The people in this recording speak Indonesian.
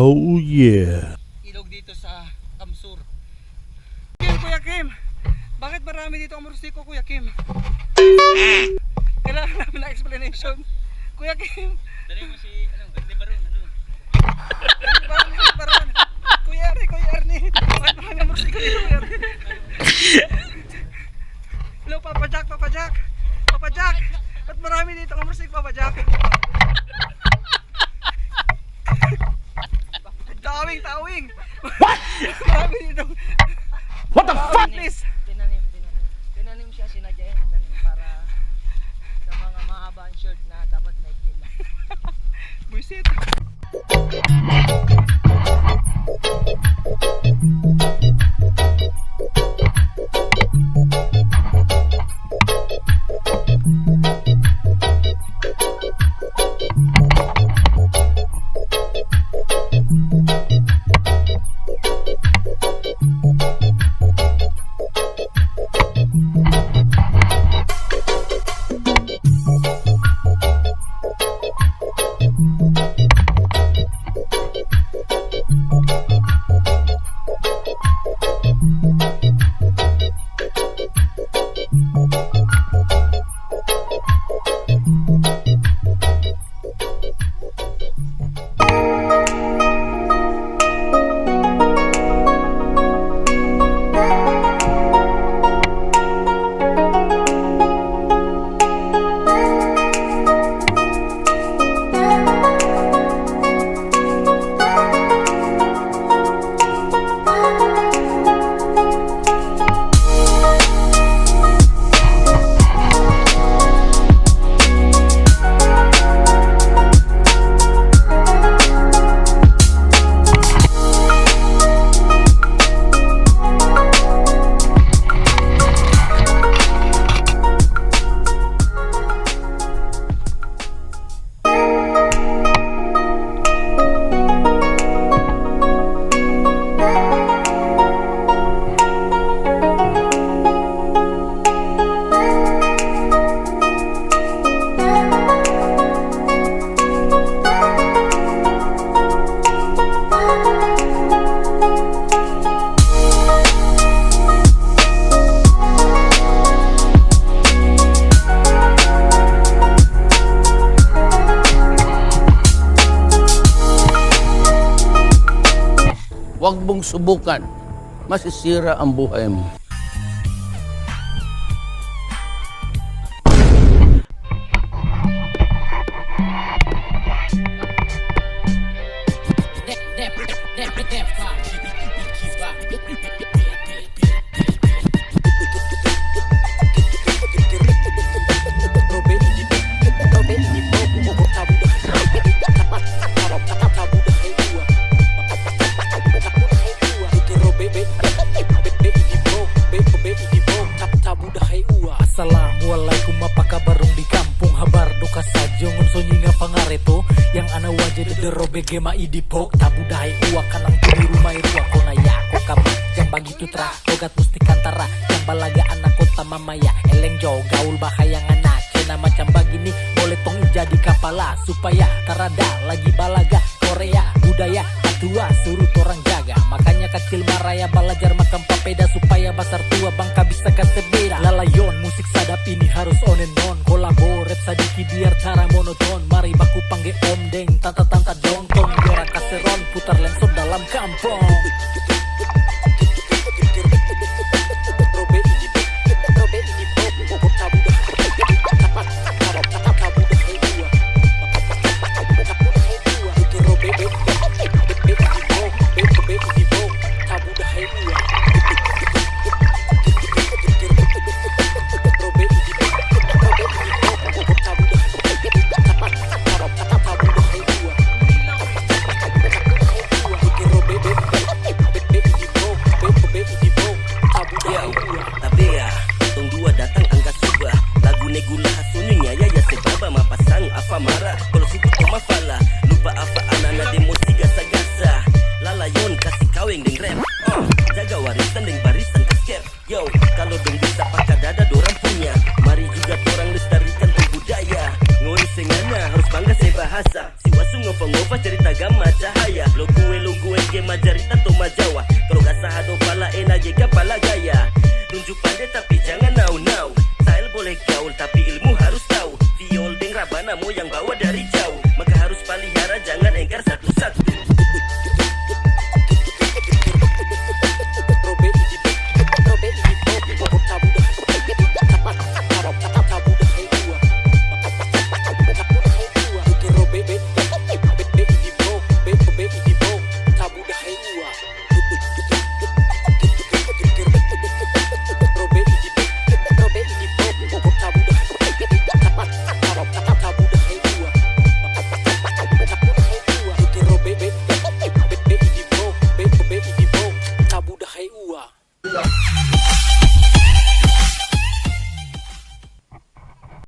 Oh yeah. Ilog dito sa Kamsur. Kuya Kim, bakit marami dito ang murstiko, Kuya Kim? Kailangan namin na explanation. Kuya Kim. Dali mo si, Ernie Baron, Baron. Kuya Ernie. Bakit marami ang murstiko dito, Kuya Ernie? Hello, Papa Jack. Ba't marami dito ang murstiko, Papa Jack? Tawing. What? Marami dito. What the fuck? Please. Tinanim siya, sinadya para sa mga mahabang shirt na dapat naikil lang. Buisit. Huwag mong subukan. Masisira ang buhay mo. Assalamualaikum, apa kabar di kampung? Habar duka saja ngunso nyinga pangareto yang ana wajah de robe gema idipok tabu dahai uwa kanang tuni rumah irua kona ya ko kamu jang bagi tutra togat musti kantara yang balaga anak kota mamaya eleng jauh gaul bahaya anak cena macam begini boleh tong jadi kepala supaya tarada lagi balaga Korea budaya tua suruh orang jaga makanya kecil maraya belajar makan papeda supaya besar tua bangka bisa kasebeda lalayon musik sadap ini harus on and on kolaborate sadiki biar cara monoton mari baku panggil om deng tanta dongtong biar kaseron putar lensom dalam kampung. Bahasa si wasu ngova cerita gama cahaya lo kue gaul, tapi ilmu harus tahu. Viol deng rabana mo yang bawa dari jauh.